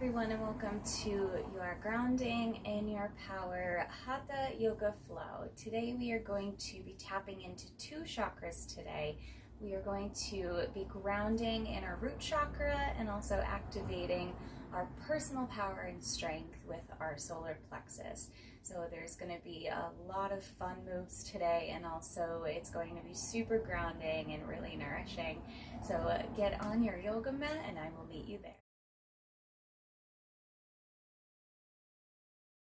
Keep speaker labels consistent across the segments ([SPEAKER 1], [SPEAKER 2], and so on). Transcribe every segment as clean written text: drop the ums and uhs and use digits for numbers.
[SPEAKER 1] everyone, and welcome to your grounding and your power Hatha yoga flow. Today we are going to be tapping into two chakras today. We are going to be grounding in our root chakra and also activating our personal power and strength with our solar plexus. So there's going to be a lot of fun moves today, and also it's going to be super grounding and really nourishing. So get on your yoga mat and I will meet you there.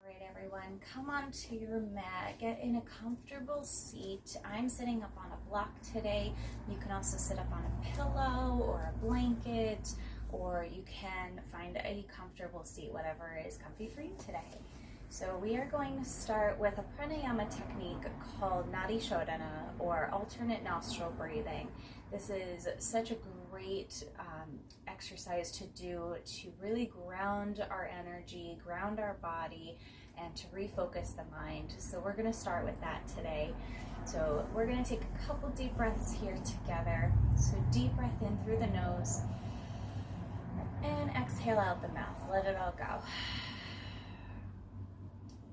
[SPEAKER 1] All right, everyone, come onto your mat, get in a comfortable seat. I'm sitting up on a block today. You can also sit up on a pillow or a blanket, or you can find a comfortable seat, whatever is comfy for you today. So we are going to start with a pranayama technique called Nadi Shodhana, or alternate nostril breathing. This is such a great exercise to do to really ground our energy, ground our body, and to refocus the mind. So we're going to start with that today. So we're going to take a couple deep breaths here together. So deep breath in through the nose and exhale out the mouth. Let it all go.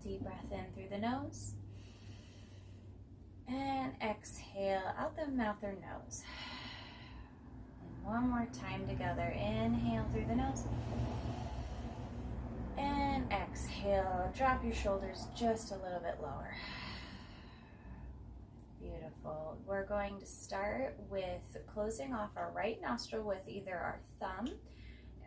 [SPEAKER 1] Deep breath in through the nose and exhale out the mouth or nose. And one more time together. Inhale through the nose and exhale. Drop your shoulders just a little bit lower. Beautiful. We're going to start with closing off our right nostril with either our thumb,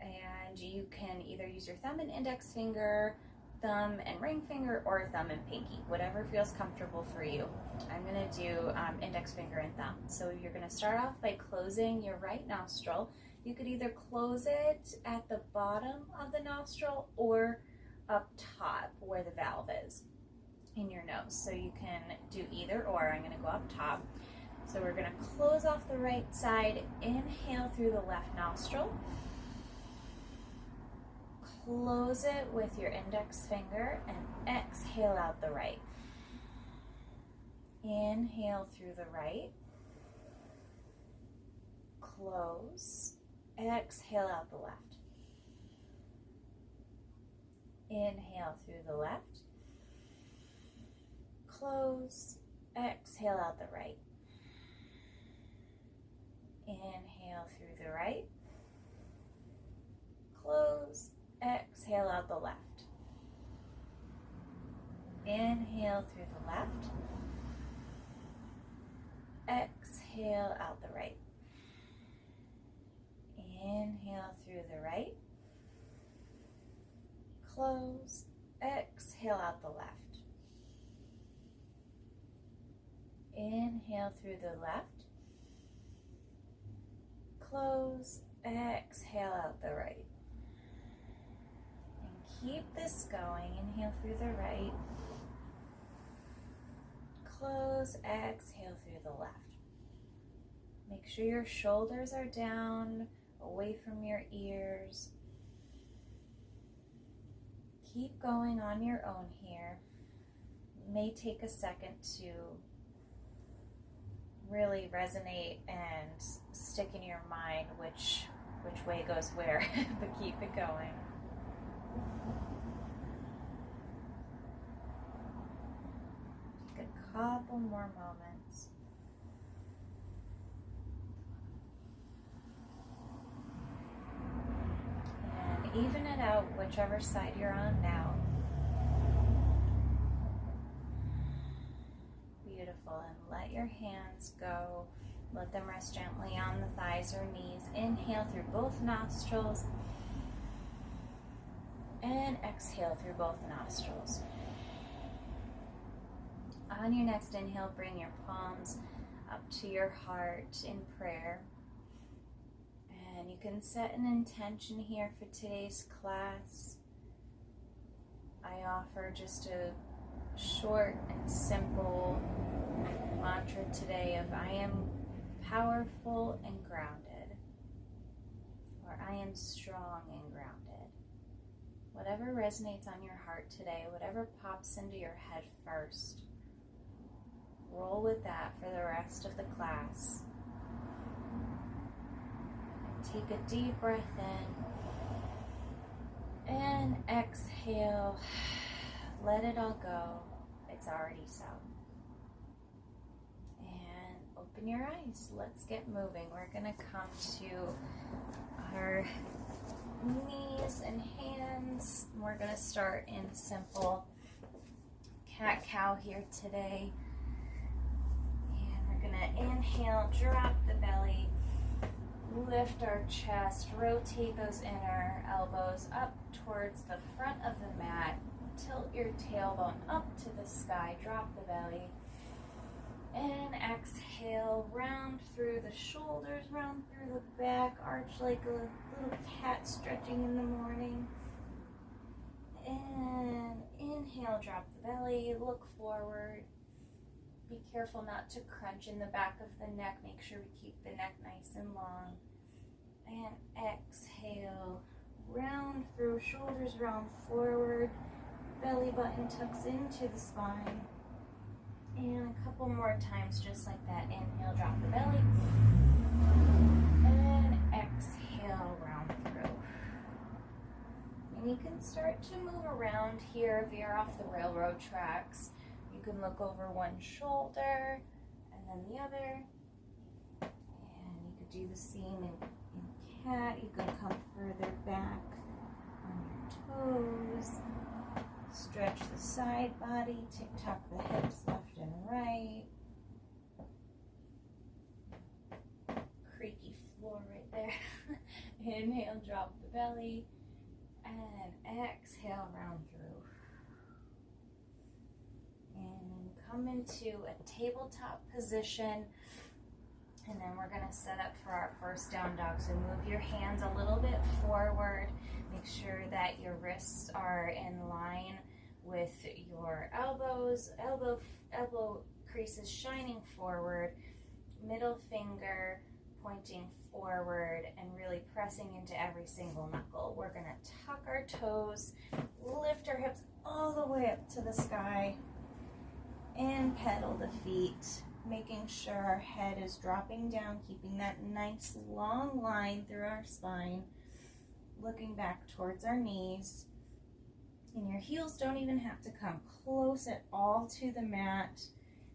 [SPEAKER 1] and you can either use your thumb and index finger, thumb and ring finger, or thumb and pinky, whatever feels comfortable for you. I'm going to do index finger and thumb. So you're going to start off by closing your right nostril. You could either close it at the bottom of the nostril or up top where the valve is in your nose. So you can do either or. I'm going to go up top. So we're going to close off the right side. Inhale through the left nostril. Close it with your index finger and exhale out the right. Inhale through the right. Close. Exhale out the left. Inhale through the left. Close. Exhale out the right. Inhale through the right. Close. Exhale out the left. Inhale through the left. Exhale out the right. Inhale through the right. Close. Exhale out the left. Inhale through the left. Close. Exhale out the right. Keep this going. Inhale through the right. Close. Exhale through the left. Make sure your shoulders are down, away from your ears. Keep going on your own here. It may take a second to really resonate and stick in your mind which way goes where, but keep it going. Take a couple more moments. And even it out whichever side you're on now. Beautiful. And let your hands go. Let them rest gently on the thighs or knees. Inhale through both nostrils. And exhale through both nostrils. On your next inhale, bring your palms up to your heart in prayer. And you can set an intention here for today's class. I offer just a short and simple mantra today of I am powerful and grounded, or I am strong and grounded. Whatever resonates on your heart today, whatever pops into your head first, roll with that for the rest of the class. And take a deep breath in exhale, let it all go. It's already so. And open your eyes. Let's get moving. We're going to come to our knees and hands. We're going to start in simple cat-cow here today. And we're going to inhale, drop the belly, lift our chest, rotate those inner elbows up towards the front of the mat, tilt your tailbone up to the sky, drop the belly, and exhale, round through the shoulders, round through the back, arch like a little cat stretching in the morning. And inhale, drop the belly, look forward. Be careful not to crunch in the back of the neck. Make sure we keep the neck nice and long. And exhale, round through, shoulders round forward, belly button tucks into the spine. And a couple more times just like that. Inhale, drop the belly. And exhale, round through. And you can start to move around here, veer off the railroad tracks. You can look over one shoulder and then the other. And you could do the same in cat. You can come further back on your toes. Stretch the side body, tick-tock the hips left and right. Creaky floor right there. Inhale, drop the belly. And exhale, round through. And come into a tabletop position. And then we're going to set up for our first down dog. So move your hands a little bit forward. Make sure that your wrists are in line with your elbows. Elbow creases shining forward. Middle finger pointing forward and really pressing into every single knuckle. We're going to tuck our toes, lift our hips all the way up to the sky, and pedal the feet, making sure our head is dropping down, keeping that nice long line through our spine, looking back towards our knees. And your heels don't even have to come close at all to the mat.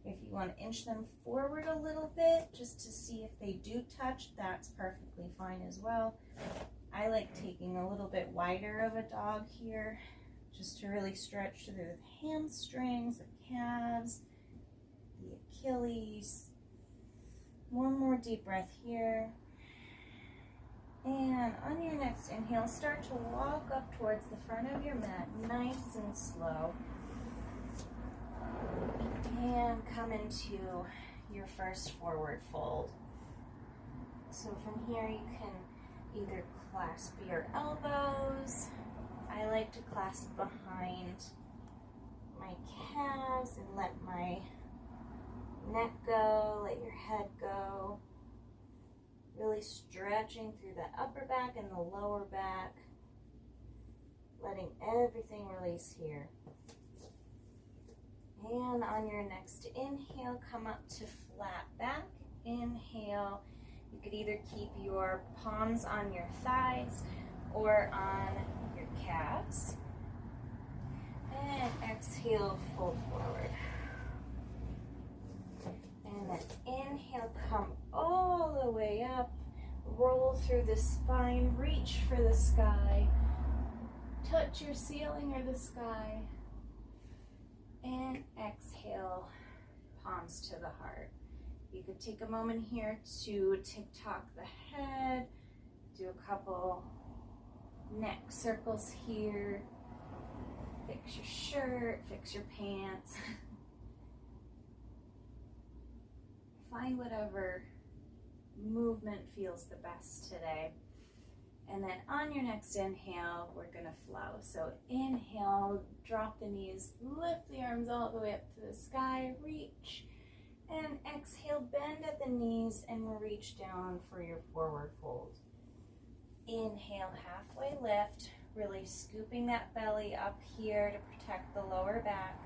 [SPEAKER 1] If you want to inch them forward a little bit, just to see if they do touch, that's perfectly fine as well. I like taking a little bit wider of a dog here, just to really stretch through the hamstrings, the calves, the Achilles. One more deep breath here. And on your next inhale, start to walk up towards the front of your mat, nice and slow. And come into your first forward fold. So from here you can either clasp your elbows. I like to clasp behind my calves and let my neck go, let your head go. Really stretching through the upper back and the lower back. Letting everything release here. And on your next inhale, come up to flat back. Inhale. You could either keep your palms on your thighs or on your calves. And exhale, fold forward. And then inhale, come all the way up. Roll through the spine, reach for the sky. Touch your ceiling or the sky. And exhale, palms to the heart. You could take a moment here to tick-tock the head, do a couple neck circles here, fix your shirt, fix your pants. Find whatever movement feels the best today. And then on your next inhale, we're going to flow. So inhale, drop the knees, lift the arms all the way up to the sky, reach. And exhale, bend at the knees and reach down for your forward fold. Inhale, halfway lift, really scooping that belly up here to protect the lower back.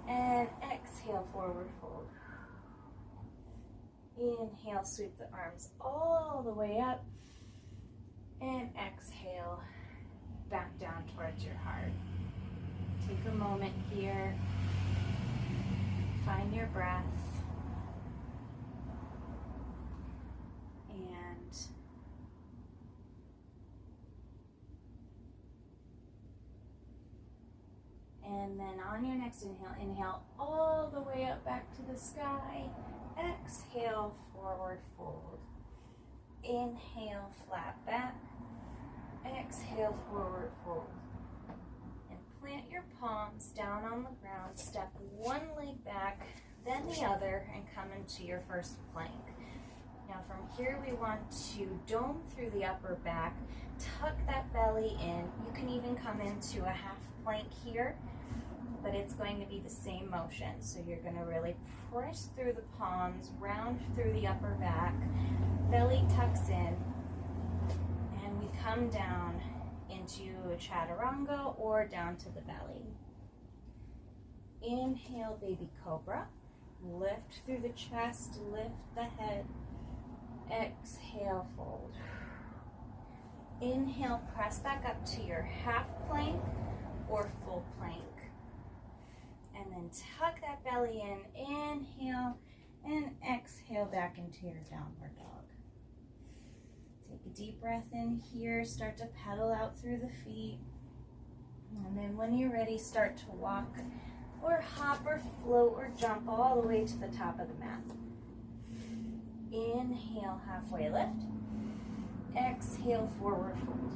[SPEAKER 1] And exhale, forward fold. Inhale, sweep the arms all the way up. And exhale, back down towards your heart. Take a moment here. Find your breath. And then on your next inhale, inhale all the way up back to the sky. Exhale, forward fold. Inhale, flat back. Exhale, forward fold. And plant your palms down on the ground. Step one leg back, then the other, and come into your first plank. Now from here we want to dome through the upper back, tuck that belly in. You can even come into a half plank here, but it's going to be the same motion. So you're going to really press through the palms, round through the upper back, belly tucks in, and we come down into a chaturanga or down to the belly. Inhale, baby cobra. Lift through the chest, lift the head. Exhale, fold. Inhale, press back up to your half plank or full plank. And then tuck that belly in, inhale, and exhale back into your downward dog. Take a deep breath in here, start to pedal out through the feet. And then when you're ready, start to walk or hop or float or jump all the way to the top of the mat. Inhale, halfway lift. Exhale, forward fold.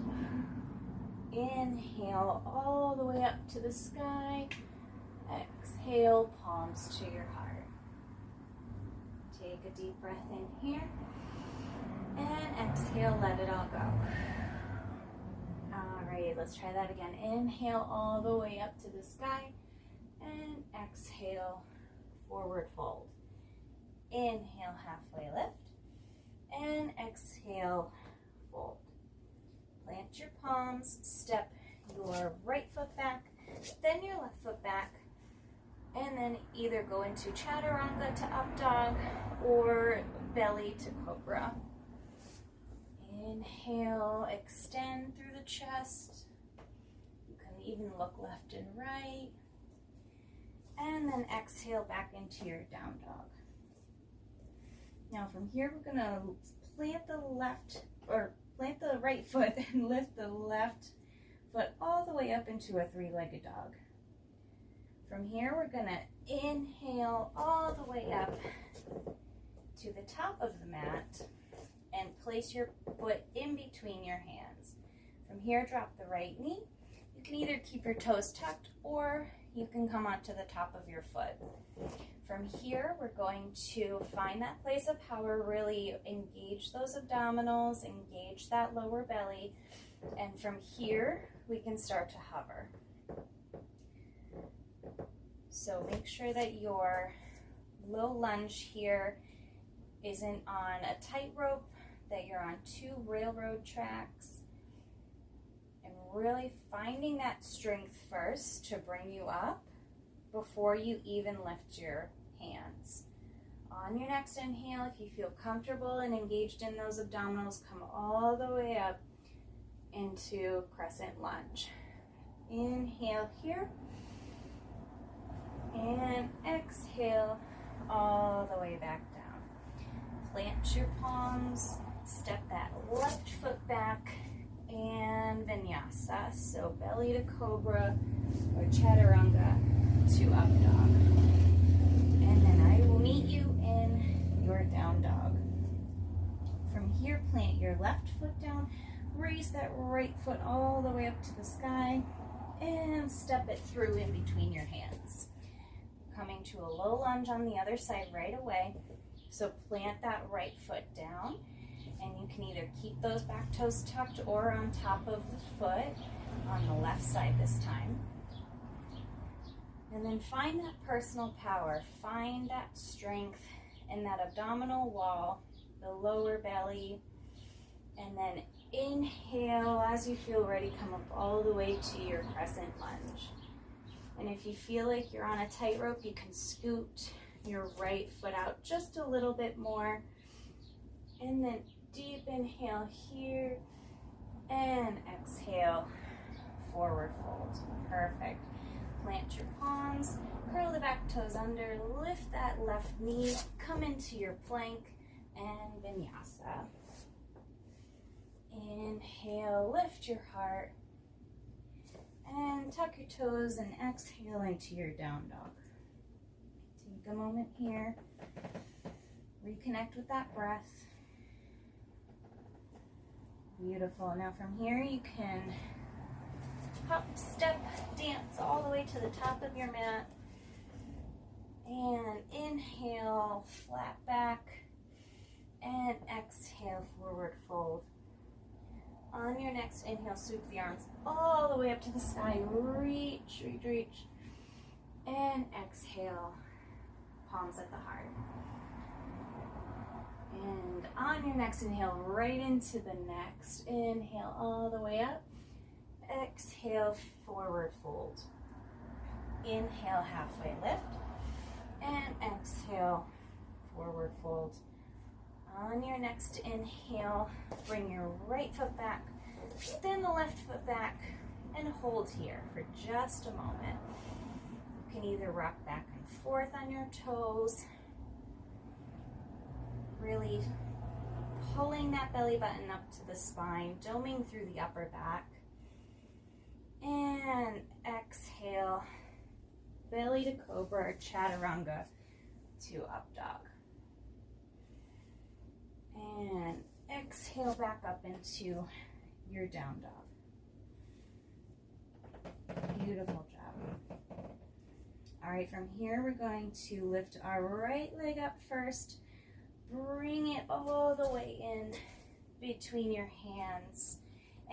[SPEAKER 1] Inhale all the way up to the sky. Exhale, palms to your heart. Take a deep breath in here. And exhale, let it all go. All right, let's try that again. Inhale all the way up to the sky. And exhale, forward fold. Inhale, halfway lift. And exhale, fold. Plant your palms, step your right foot back, then your left foot back, and then either go into chaturanga to up dog or belly to cobra. Inhale, extend through the chest. You can even look left and right. And then exhale back into your down dog. Now from here, we're gonna plant the right foot and lift the left foot all the way up into a three-legged dog. From here, we're gonna inhale all the way up to the top of the mat and place your foot in between your hands. From here, drop the right knee. You can either keep your toes tucked or you can come onto the top of your foot. From here, we're going to find that place of power, really engage those abdominals, engage that lower belly, and from here, we can start to hover. So make sure that your low lunge here isn't on a tightrope, that you're on 2 railroad tracks, and really finding that strength first to bring you up before you even lift your hands. On your next inhale, if you feel comfortable and engaged in those abdominals, come all the way up into crescent lunge. Inhale here, and exhale all the way back down. Plant your palms, step that left foot back, and vinyasa, so belly to cobra or chaturanga to up dog. And then I will meet you in your down dog. From here, plant your left foot down, raise that right foot all the way up to the sky, and step it through in between your hands. Coming to a low lunge on the other side right away. So plant that right foot down, and you can either keep those back toes tucked or on top of the foot on the left side this time. And then find that personal power, find that strength in that abdominal wall, the lower belly, and then inhale as you feel ready, come up all the way to your crescent lunge. And if you feel like you're on a tightrope, you can scoot your right foot out just a little bit more. And then deep inhale here and exhale forward fold. Perfect. Plant your palms, curl the back toes under, lift that left knee, come into your plank and vinyasa. Inhale, lift your heart, and tuck your toes and exhale into your down dog. Take a moment here, reconnect with that breath. Beautiful. Now from here you can hop, step, dance all the way to the top of your mat. And inhale, flat back, and exhale, forward fold. On your next inhale, sweep the arms all the way up to the sky. Reach, reach, reach. And exhale, palms at the heart. And on your next inhale, right into the next. Inhale all the way up. Exhale, forward fold. Inhale, halfway lift. And exhale, forward fold. On your next inhale, bring your right foot back, then the left foot back, and hold here for just a moment. You can either rock back and forth on your toes, really pulling that belly button up to the spine, doming through the upper back. And exhale, belly to cobra or chaturanga to up dog. And exhale back up into your down dog. Beautiful job. All right, from here we're going to lift our right leg up first. Bring it all the way in between your hands.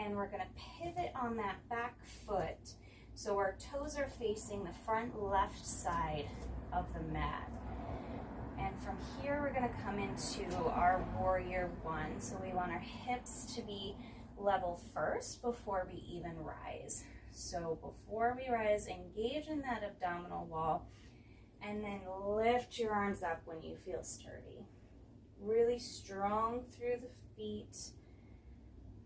[SPEAKER 1] And we're going to pivot on that back foot. So our toes are facing the front left side of the mat. And from here, we're going to come into our warrior one. So we want our hips to be level first before we even rise. So before we rise, engage in that abdominal wall and then lift your arms up when you feel sturdy. Really strong through the feet,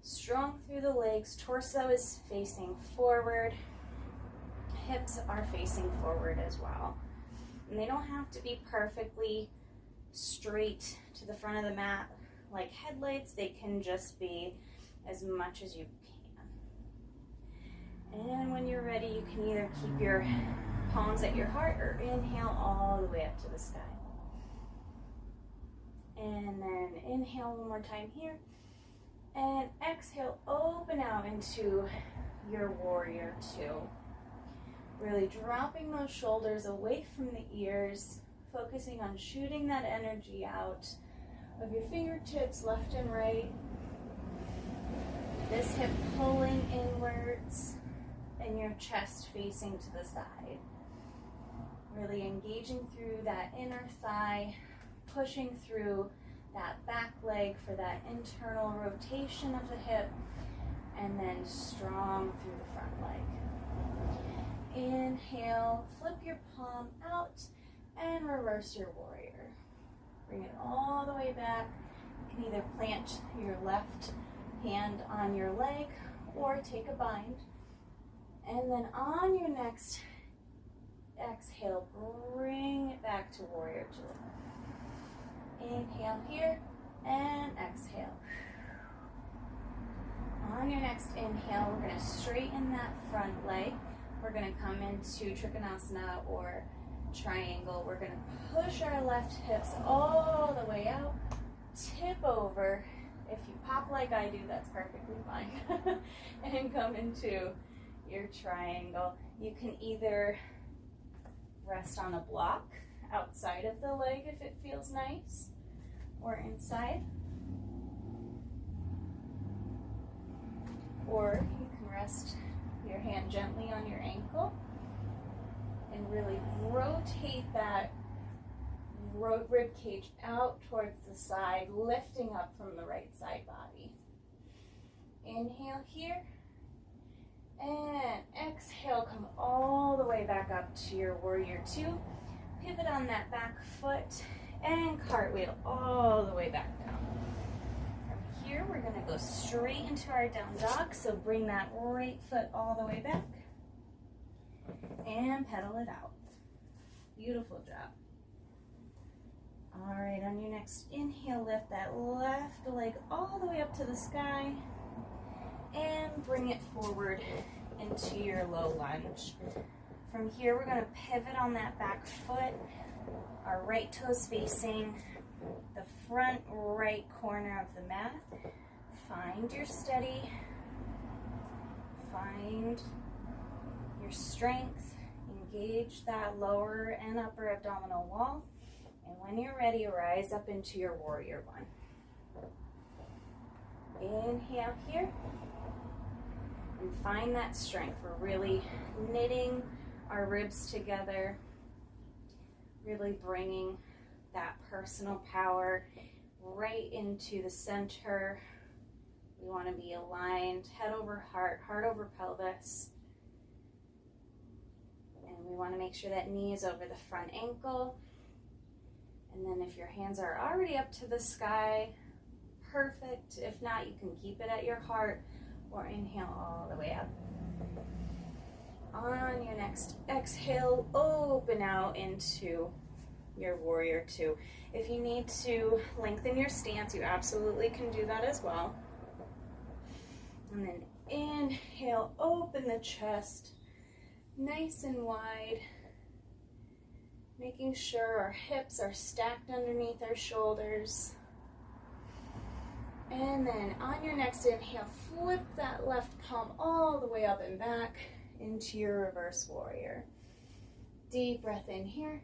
[SPEAKER 1] strong through the legs. Torso is facing forward. Hips are facing forward as well. And they don't have to be perfectly straight to the front of the mat like headlights. They can just be as much as you can. And when you're ready, you can either keep your palms at your heart or inhale all the way up to the sky. And then inhale one more time here. And exhale, open out into your warrior two. Really dropping those shoulders away from the ears, focusing on shooting that energy out of your fingertips left and right. This hip pulling inwards and your chest facing to the side. Really engaging through that inner thigh, pushing through that back leg for that internal rotation of the hip, and then strong through the front leg. Inhale, flip your palm out and reverse your warrior. Bring it all the way back. You can either plant your left hand on your leg or take a bind. And then on your next exhale, bring it back to warrior two. Inhale here and exhale. On your next inhale, we're going to straighten that front leg. We're going to come into Trikonasana or triangle. We're going to push our left hips all the way out, tip over. If you pop like I do, that's perfectly fine. And come into your triangle. You can either rest on a block outside of the leg if it feels nice, or inside. Or you can rest your hand gently on your ankle and really rotate that rib cage out towards the side, lifting up from the right side body. Inhale here and exhale, come all the way back up to your warrior two. Pivot on that back foot and cartwheel all the way back down. From here, we're we're gonna go straight into our down dog. So bring that right foot all the way back and pedal it out. Beautiful job. All right, on your next inhale, lift that left leg all the way up to the sky and bring it forward into your low lunge. From here, we're going to pivot on that back foot, our right toes facing the front right corner of the mat. Find your steady, find your strength, engage that lower and upper abdominal wall. And when you're ready, rise up into your warrior one. Inhale here. And find that strength. We're really knitting our ribs together, really bringing that personal power right into the center. We want to be aligned, head over heart, heart over pelvis. And we want to make sure that knee is over the front ankle. And then if your hands are already up to the sky, perfect. If not, you can keep it at your heart or inhale all the way up. On your next exhale, open out into your warrior two. If you need to lengthen your stance, you absolutely can do that as well. And then inhale, open the chest, nice and wide, making sure our hips are stacked underneath our shoulders. And then on your next inhale, flip that left palm all the way up and back into your reverse warrior. Deep breath in here.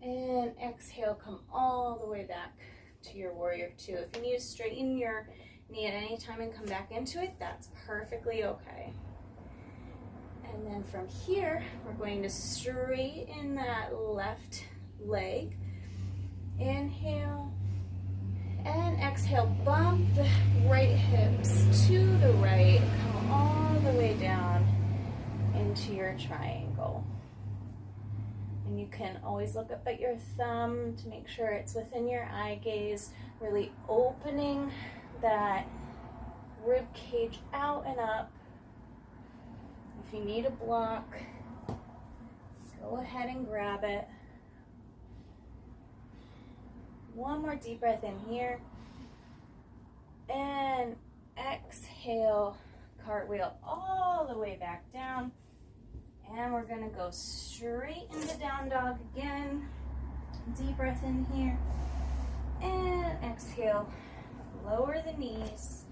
[SPEAKER 1] And exhale, come all the way back to your warrior two. If you need to straighten your knee at any time and come back into it, that's perfectly okay. And then from here, we're going to straighten that left leg. Inhale and exhale, bump the right hips to the right, come all the way down into your triangle. And you can always look up at your thumb to make sure it's within your eye gaze, really opening that rib cage out and up. If you need a block, go ahead and grab it. One more deep breath in here. And exhale, cartwheel all the way back down. And we're going to go straight into down dog again. Deep breath in here. And exhale, lower the knees.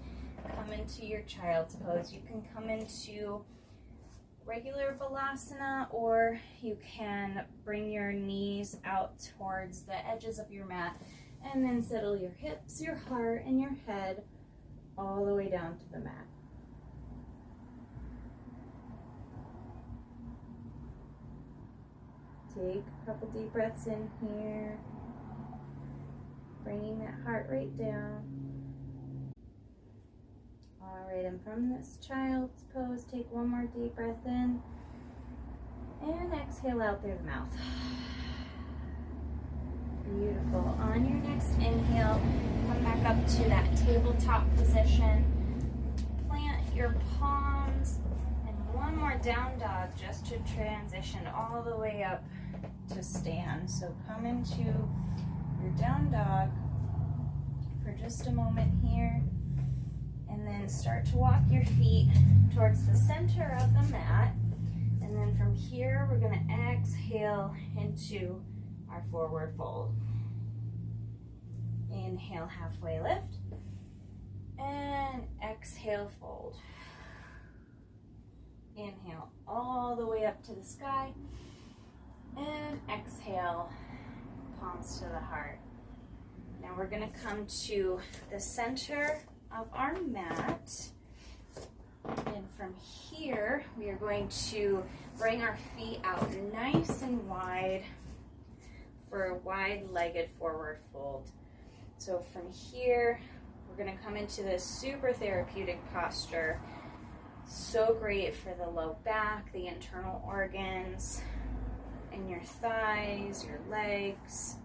[SPEAKER 1] Come into your child's pose. You can come into regular balasana, or you can bring your knees out towards the edges of your mat and then settle your hips, your heart, and your head all the way down to the mat. Take a couple deep breaths in here, bringing that heart rate down. All right, and from this child's pose, take one more deep breath in and exhale out through the mouth. Beautiful. On your next inhale, come back up to that tabletop position. Plant your palms, and one more down dog just to transition all the way up to stand. So come into your down dog for just a moment here. And then start to walk your feet towards the center of the mat. And then from here, we're going to exhale into our forward fold. Inhale, halfway lift. And exhale, fold. Inhale all the way up to the sky. And exhale, palms to the heart. Now we're going to come to the center of our mat, and from here we are going to bring our feet out nice and wide for a wide-legged forward fold. So from here we're going to come into this super therapeutic posture. So great for the low back, the internal organs, and your thighs, your legs.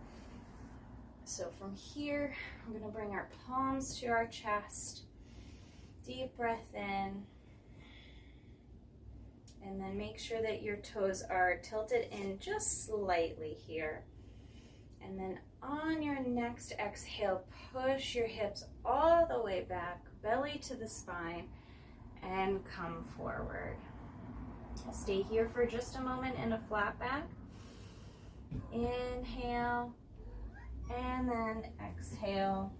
[SPEAKER 1] So from here, we're going to bring our palms to our chest. Deep breath in. And then make sure that your toes are tilted in just slightly here. And then on your next exhale, push your hips all the way back, belly to the spine, and come forward. Stay here for just a moment in a flat back. Inhale, and then exhale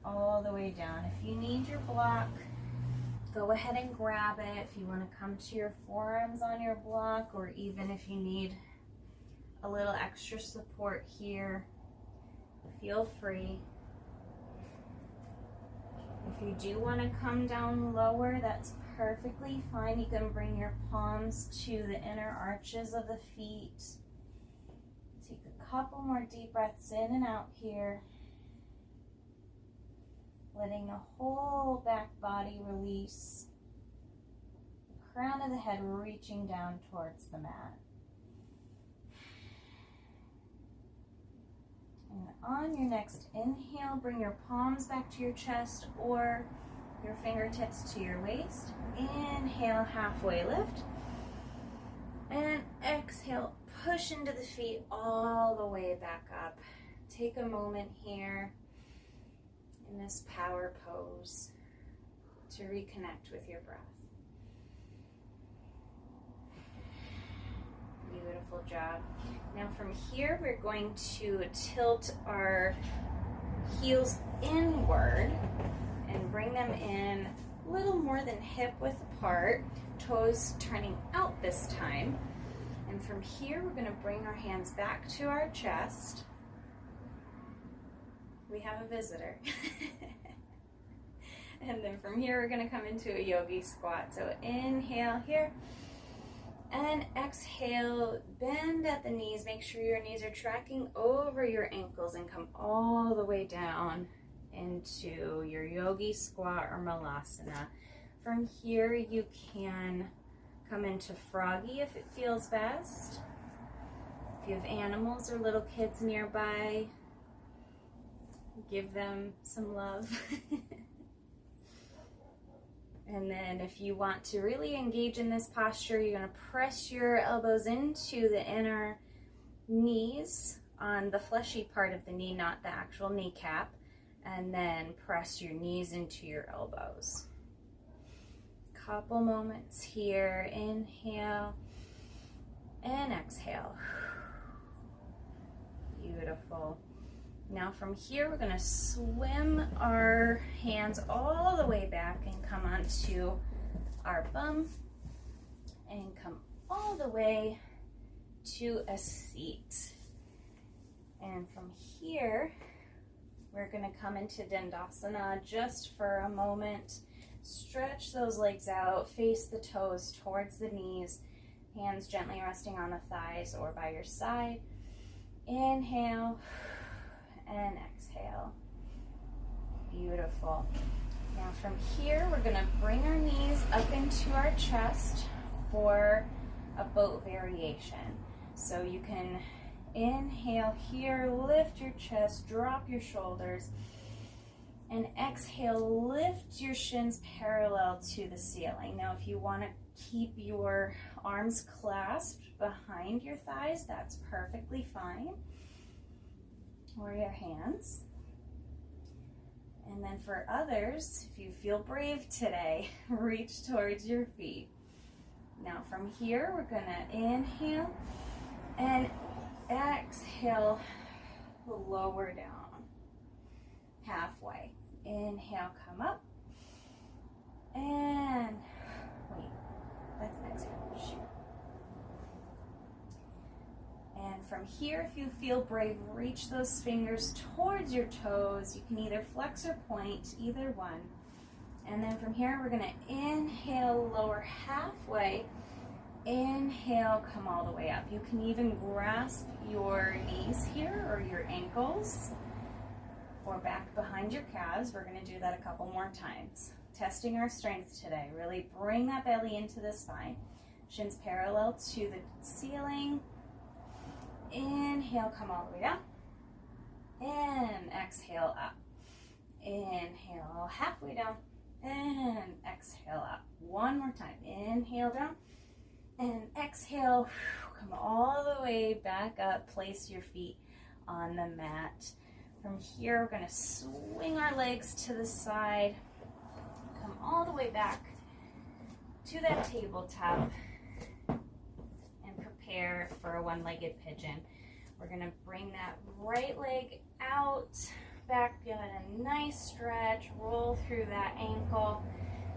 [SPEAKER 1] all the way down. If you need your block, go ahead and grab it. If you want to come to your forearms on your block, or even if you need a little extra support here, feel free. If you do want to come down lower, that's perfectly fine. You can bring your palms to the inner arches of the feet. Take a couple more deep breaths in and out here. Letting the whole back body release. The crown of the head reaching down towards the mat. And on your next inhale, bring your palms back to your chest or your fingertips to your waist. Inhale, halfway lift. And exhale, push into the feet all the way back up. Take a moment here in this power pose to reconnect with your breath. Beautiful job. Now from here, we're going to tilt our heels inward and bring them in a little more than hip width apart, toes turning out this time. And from here, we're going to bring our hands back to our chest. We have a visitor. And then from here, we're going to come into a yogi squat. So inhale here. And exhale, bend at the knees. Make sure your knees are tracking over your ankles and come all the way down into your yogi squat or malasana. From here, you can come into froggy if it feels best. If you have animals or little kids nearby, give them some love. And then if you want to really engage in this posture, you're going to press your elbows into the inner knees on the fleshy part of the knee, not the actual kneecap. And then press your knees into your elbows. Couple moments here. Inhale and exhale. Beautiful. Now from here, we're going to swim our hands all the way back and come onto our bum and come all the way to a seat. And from here, we're going to come into Dandasana just for a moment. Stretch those legs out, face the toes towards the knees, hands gently resting on the thighs or by your side. Inhale and exhale. Beautiful. Now from here, we're going to bring our knees up into our chest for a boat variation. So you can inhale here, lift your chest, drop your shoulders, and exhale, lift your shins parallel to the ceiling. Now if you want to keep your arms clasped behind your thighs, that's perfectly fine. Or your hands. And then for others, if you feel brave today, reach towards your feet. Now from here, we're gonna inhale and exhale, lower down, halfway. Inhale, come up, and wait, that's exhale, shoot. And from here, if you feel brave, reach those fingers towards your toes. You can either flex or point, either one. And then from here, we're gonna inhale, lower halfway. Inhale, come all the way up. You can even grasp your knees here or your ankles or back behind your calves. We're gonna do that a couple more times. Testing our strength today. Really bring that belly into the spine. Shins parallel to the ceiling. Inhale, come all the way down. and exhale up. Inhale, halfway down, and exhale up. One more time. Inhale down, and exhale. Come all the way back up. Place your feet on the mat. From here, we're going to swing our legs to the side. Come all the way back to that tabletop and prepare for a one-legged pigeon. We're going to bring that right leg out, back, give it a nice stretch, roll through that ankle,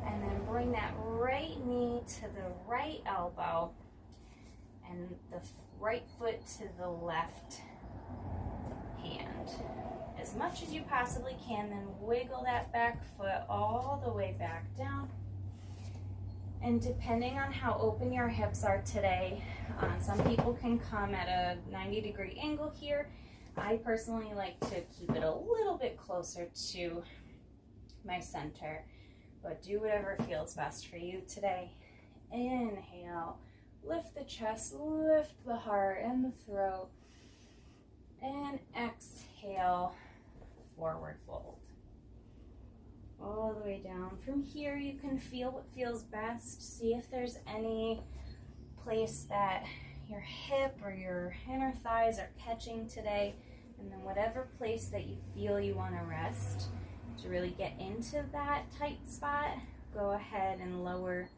[SPEAKER 1] and then bring that right knee to the right elbow and the right foot to the left hand. As much as you possibly can, then wiggle that back foot all the way back down. And depending on how open your hips are today, some people can come at a 90-degree angle here. I personally like to keep it a little bit closer to my center, but do whatever feels best for you today. Inhale, lift the chest, lift the heart and the throat, and exhale, forward fold. All the way down. From here, you can feel what feels best. See if there's any place that your hip or your inner thighs are catching today. And then whatever place that you feel you want to rest, to really get into that tight spot, go ahead and lower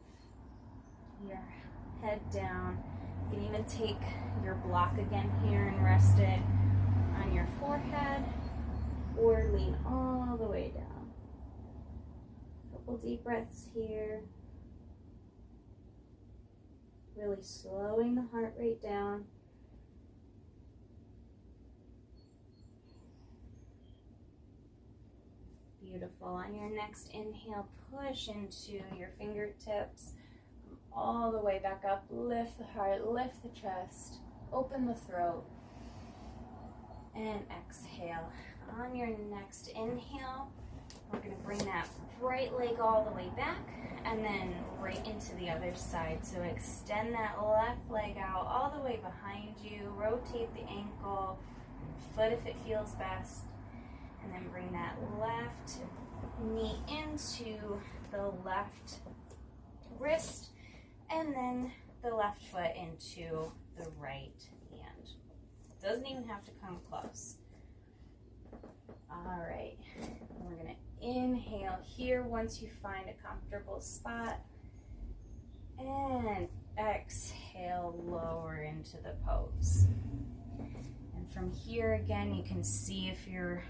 [SPEAKER 1] your head down. You can even take your block again here and rest it on your forehead, or lean all the way down. Couple deep breaths here. Really slowing the heart rate down. Beautiful. On your next inhale, push into your fingertips. All the way back up. Lift the heart, lift the chest, open the throat, and exhale. On your next inhale, we're going to bring that right leg all the way back and then right into the other side. So extend that left leg out all the way behind you. Rotate the ankle, foot if it feels best. And then bring that left knee into the left wrist and then the left foot into the right hand. Doesn't even have to come close. All right, we're going to inhale here once you find a comfortable spot, and exhale, lower into the pose. And from here again, you can see if your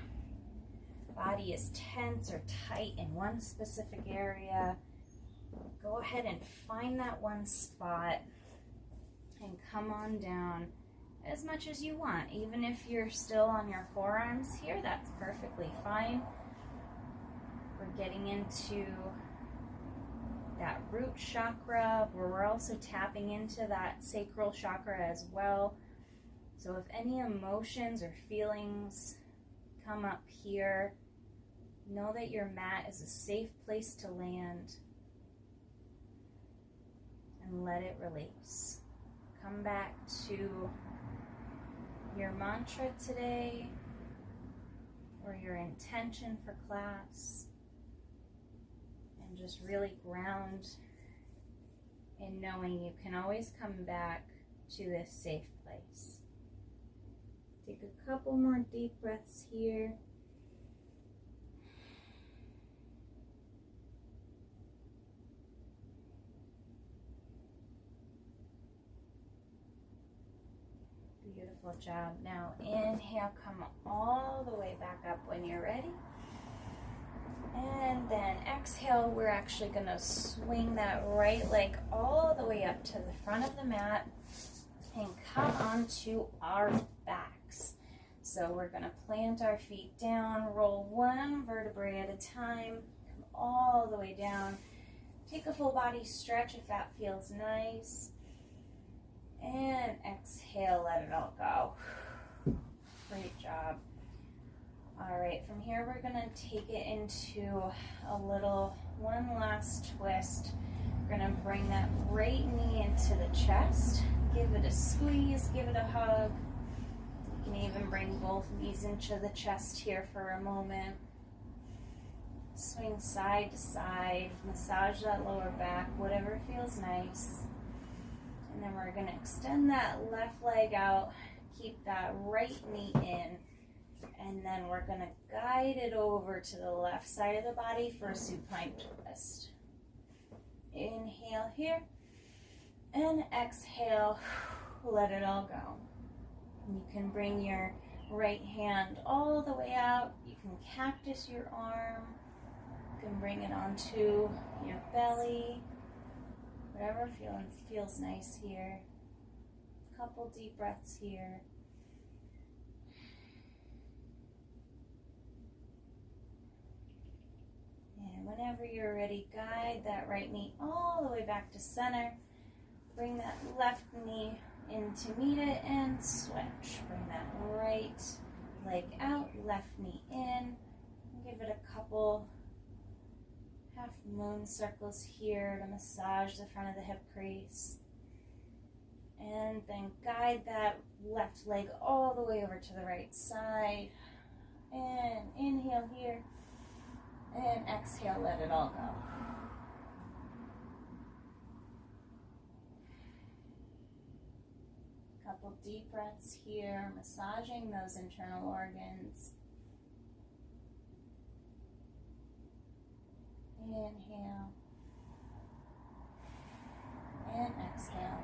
[SPEAKER 1] body is tense or tight in one specific area. Go ahead and find that one spot and come on down as much as you want. Even if you're still on your forearms here, that's perfectly fine. We're getting into that root chakra, where we're also tapping into that sacral chakra as well. So if any emotions or feelings come up here, know that your mat is a safe place to land and let it release. Come back to your mantra today or your intention for class, and just really ground in knowing you can always come back to this safe place. Take a couple more deep breaths here. Beautiful job. Now inhale, come all the way back up when you're ready. And then exhale, we're actually going to swing that right leg all the way up to the front of the mat and come onto our backs. So we're going to plant our feet down, roll one vertebrae at a time, come all the way down. Take a full body stretch if that feels nice. And exhale, let it all go. Great job. All right, from here we're going to take it into one last twist. We're going to bring that right knee into the chest. Give it a squeeze, give it a hug. You can even bring both knees into the chest here for a moment. Swing side to side, massage that lower back, whatever feels nice. And then we're going to extend that left leg out, keep that right knee in, and then we're going to guide it over to the left side of the body for a supine twist. Inhale here, and exhale, let it all go. You can bring your right hand all the way out. You can cactus your arm. You can bring it onto your belly. Whatever feels nice here. Couple deep breaths here. And whenever you're ready, guide that right knee all the way back to center. Bring that left knee in to meet it and switch. Bring that right leg out, left knee in. Give it a couple half moon circles here to massage the front of the hip crease. And then guide that left leg all the way over to the right side. And inhale here. And exhale, let it all go. Couple deep breaths here, massaging those internal organs. Inhale. And exhale.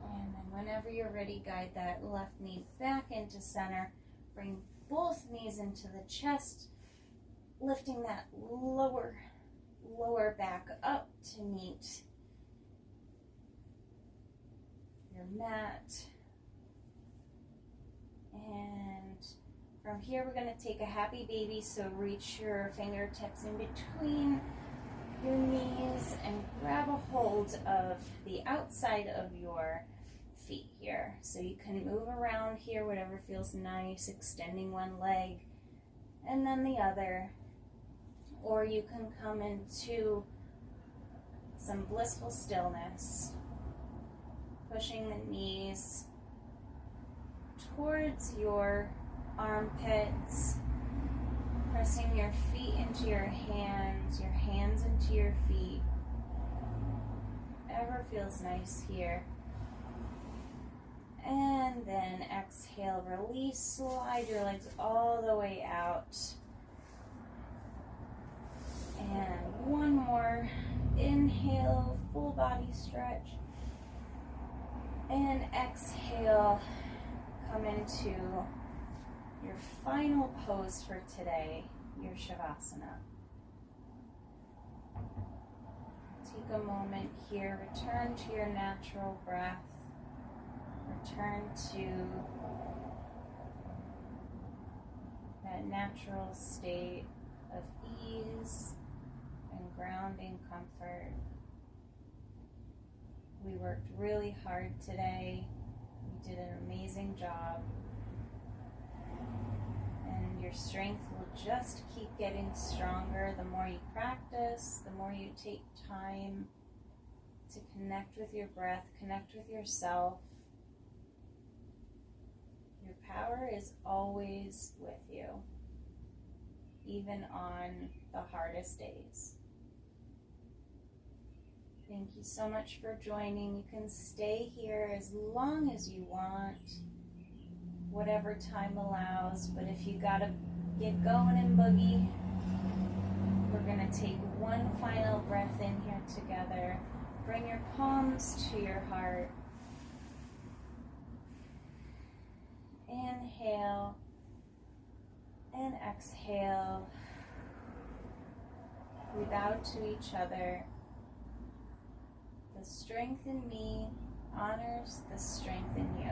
[SPEAKER 1] And then whenever you're ready, guide that left knee back into center. Bring both knees into the chest, lifting that lower back up to meet your mat. And from here we're going to take a happy baby, so reach your fingertips in between your knees and grab a hold of the outside of your feet here. So you can move around here, whatever feels nice, extending one leg and then the other. Or you can come into some blissful stillness, pushing the knees towards your armpits, pressing your feet into your hands into your feet. Whatever feels nice here. And then exhale, release, slide your legs all the way out. And one more. Inhale, full body stretch. And exhale, come into your final pose for today, your Shavasana. Take a moment here, return to your natural breath, return to that natural state of ease and grounding comfort. We worked really hard today. We did an amazing job. And your strength will just keep getting stronger the more you practice, the more you take time to connect with your breath, connect with yourself. Your power is always with you, even on the hardest days. Thank you so much for joining. You can stay here as long as you want, whatever time allows, but if you gotta get going and boogie, we're gonna take one final breath in here together. Bring your palms to your heart. Inhale and exhale. We bow to each other. The strength in me honors the strength in you.